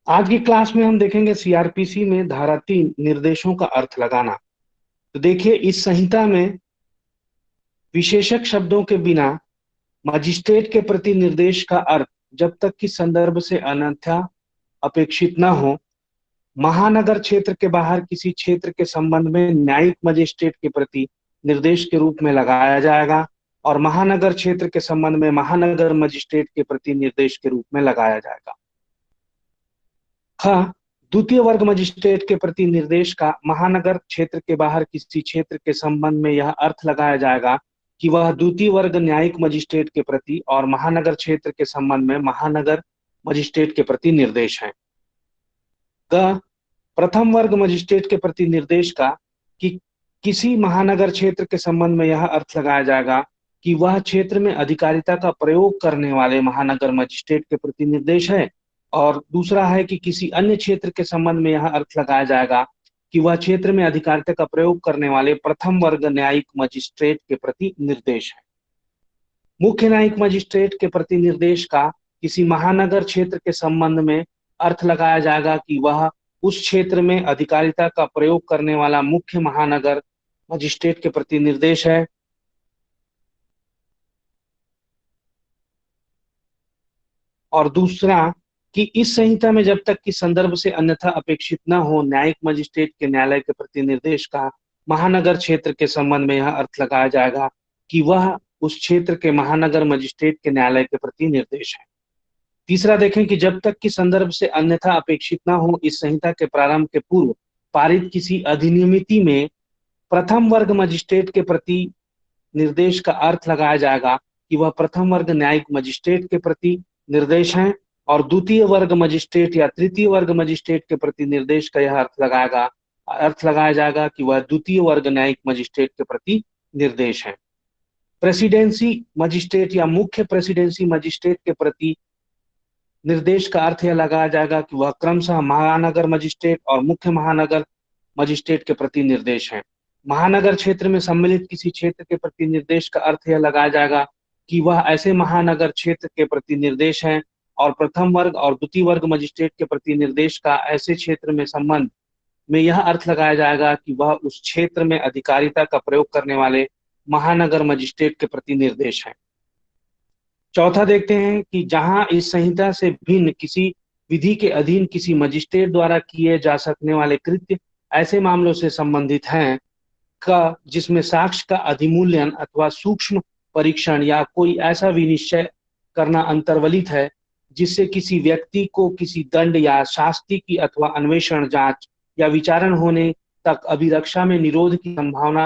आज की क्लास में हम देखेंगे सीआरपीसी में धारा 3 निर्देशों का अर्थ लगाना। तो देखिए, इस संहिता में विशेषक शब्दों के बिना मजिस्ट्रेट के प्रति निर्देश का अर्थ जब तक कि संदर्भ से अन्यथा अपेक्षित न हो, महानगर क्षेत्र के बाहर किसी क्षेत्र के संबंध में न्यायिक मजिस्ट्रेट के प्रति निर्देश के रूप में लगाया जाएगा और महानगर क्षेत्र के संबंध में महानगर मजिस्ट्रेट के प्रति निर्देश के रूप में लगाया जाएगा। ख द्वितीय वर्ग मजिस्ट्रेट के प्रति निर्देश का महानगर क्षेत्र के बाहर किसी क्षेत्र के संबंध में यह अर्थ लगाया जाएगा कि वह द्वितीय वर्ग न्यायिक मजिस्ट्रेट के प्रति और महानगर क्षेत्र के संबंध में महानगर मजिस्ट्रेट के प्रति निर्देश है। ग प्रथम वर्ग मजिस्ट्रेट के प्रति निर्देश का कि किसी महानगर क्षेत्र के संबंध में यह अर्थ लगाया जाएगा कि वह क्षेत्र में अधिकारिता का प्रयोग करने वाले महानगर मजिस्ट्रेट के प्रति निर्देश है, और दूसरा है कि किसी अन्य क्षेत्र के संबंध में यह अर्थ लगाया जाएगा कि वह क्षेत्र में अधिकारिता का प्रयोग करने वाले प्रथम वर्ग न्यायिक मजिस्ट्रेट के प्रति निर्देश है। मुख्य न्यायिक मजिस्ट्रेट के प्रति निर्देश का किसी महानगर क्षेत्र के संबंध में अर्थ लगाया जाएगा कि वह उस क्षेत्र में अधिकारिता का प्रयोग करने वाला मुख्य महानगर मजिस्ट्रेट के प्रति निर्देश है। और दूसरा कि इस संहिता में जब तक कि संदर्भ से अन्यथा अपेक्षित न हो, न्यायिक मजिस्ट्रेट के न्यायालय के प्रति निर्देश का महानगर क्षेत्र के संबंध में यह अर्थ लगाया जाएगा कि वह उस क्षेत्र के महानगर मजिस्ट्रेट के न्यायालय के प्रति निर्देश है। तीसरा देखें कि जब तक कि संदर्भ से अन्यथा अपेक्षित न हो, इस संहिता के प्रारंभ के पूर्व पारित किसी अधिनियमिति में प्रथम वर्ग मजिस्ट्रेट के प्रति निर्देश का अर्थ लगाया जाएगा कि वह प्रथम वर्ग न्यायिक मजिस्ट्रेट के प्रति निर्देश है, और द्वितीय वर्ग मजिस्ट्रेट या तृतीय वर्ग मजिस्ट्रेट के प्रति निर्देश का यह अर्थ लगाया जाएगा कि वह द्वितीय वर्ग न्यायिक मजिस्ट्रेट के प्रति निर्देश है। प्रेसिडेंसी मजिस्ट्रेट या मुख्य प्रेसिडेंसी मजिस्ट्रेट के प्रति निर्देश का अर्थ यह लगाया जाएगा कि वह क्रमशः महानगर मजिस्ट्रेट और मुख्य महानगर मजिस्ट्रेट के प्रति निर्देश है। महानगर क्षेत्र में सम्मिलित किसी क्षेत्र के प्रति निर्देश का अर्थ यह लगाया जाएगा कि वह ऐसे महानगर क्षेत्र के प्रति निर्देश है, और प्रथम वर्ग और द्वितीय वर्ग मजिस्ट्रेट के प्रति निर्देश का ऐसे क्षेत्र में संबंध में यह अर्थ लगाया जाएगा कि वह उस क्षेत्र में अधिकारिता का प्रयोग करने वाले महानगर मजिस्ट्रेट के प्रति निर्देश है। चौथा देखते हैं कि जहां इस संहिता से भिन्न किसी विधि के अधीन किसी मजिस्ट्रेट द्वारा किए जा सकने वाले कृत्य ऐसे मामलों से संबंधित हैं का जिसमें साक्ष्य का अधिमूल्यन अथवा सूक्ष्म परीक्षण या कोई ऐसा विनिश्चय करना अंतर्वलित है जिससे किसी व्यक्ति को किसी दंड या शास्ति की अथवा अन्वेषण, जांच या विचारण होने तक अभिरक्षा में निरोध की संभावना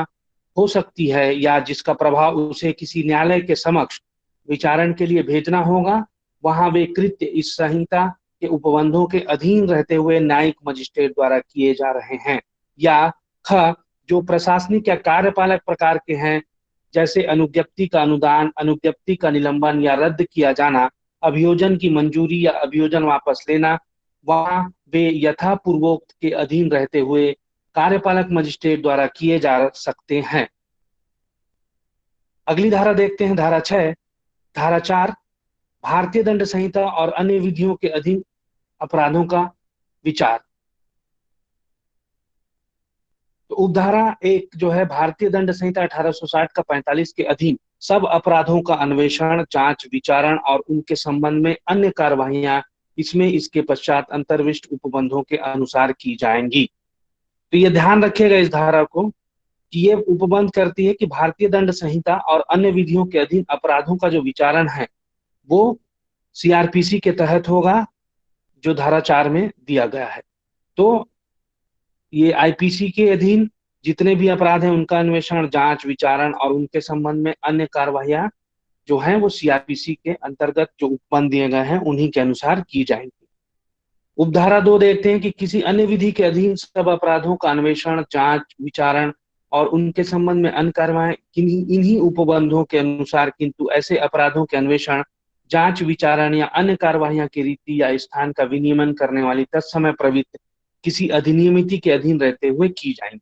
हो सकती है, या जिसका प्रभाव उसे किसी न्यायालय के समक्ष विचारण के लिए भेजना होगा, वहां वे कृत्य इस संहिता के उपबंधों के अधीन रहते हुए न्यायिक मजिस्ट्रेट द्वारा किए जा रहे हैं। या ख जो प्रशासनिक या कार्यपालक प्रकार के हैं, जैसे अनुज्ञप्ति का अनुदान, अनुज्ञप्ति का निलंबन या रद्द किया जाना, अभियोजन की मंजूरी या अभियोजन वापस लेना, वहां वे यथापूर्वोक्त के अधीन रहते हुए कार्यपालक मजिस्ट्रेट द्वारा किए जा सकते हैं। अगली धारा देखते हैं, धारा 6। धारा 4 भारतीय दंड संहिता और अन्य विधियों के अधीन अपराधों का विचार। तो उपधारा 1 जो है भारतीय दंड संहिता 1860 का 45 के अधीन सब अपराधों का अन्वेषण, जांच, विचारण और उनके संबंध में अन्य कार्यवाहियां इसमें इसके पश्चात अंतर्विष्ट उपबंधों के अनुसार की जाएंगी। तो ये ध्यान रखिएगा इस धारा को कि ये उपबंध करती है कि भारतीय दंड संहिता और अन्य विधियों के अधीन अपराधों का जो विचारण है वो सीआरपीसी के तहत होगा, जो धारा 4 में दिया गया है। तो ये आईपीसी के अधीन जितने भी अपराध हैं उनका अन्वेषण, जांच, विचारण और उनके संबंध में अन्य कार्यवाहियां जो हैं वो सीआरपीसी के अंतर्गत जो उपबंध दिए गए हैं उन्हीं के अनुसार की जाएंगी। उपधारा 2 देखते हैं कि किसी अन्य विधि के अधीन सब अपराधों का अन्वेषण, जांच, विचारण और उनके संबंध में अन्य कार्यवाही इन्हीं उपबंधों के अनुसार, किंतु ऐसे अपराधों के अन्वेषण, जांच, विचारण या अन्य कार्यवाहियां की रीति या स्थान का विनियमन करने वाली तत्समय प्रवृत्ति किसी अधिनियमिति के अधीन रहते हुए की जाएंगी।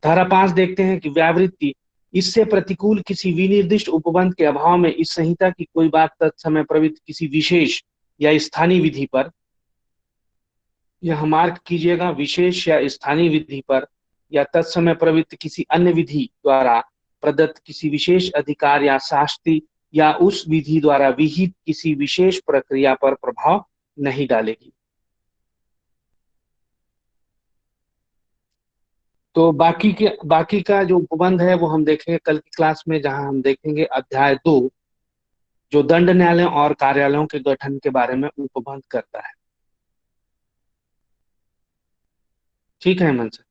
धारा 5 देखते हैं कि व्यावृत्ति, इससे प्रतिकूल किसी विनिर्दिष्ट उपबंध के अभाव में इस संहिता की कोई बात तत्समय प्रवृत्ति किसी विशेष या स्थानीय विधि पर यह मार्क कीजिएगा विशेष या स्थानीय विधि पर या तत्समय प्रवृत्त किसी अन्य विधि द्वारा प्रदत्त किसी विशेष अधिकार या शास्ति या उस विधि द्वारा विहित किसी विशेष प्रक्रिया पर प्रभाव नहीं डालेगी। तो बाकी का जो उपबंध है वो हम देखेंगे कल की क्लास में, जहां हम देखेंगे अध्याय 2, जो दंड न्यायालयों और कार्यालयों के गठन के बारे में उपबंध करता है। ठीक है हेमंत सर।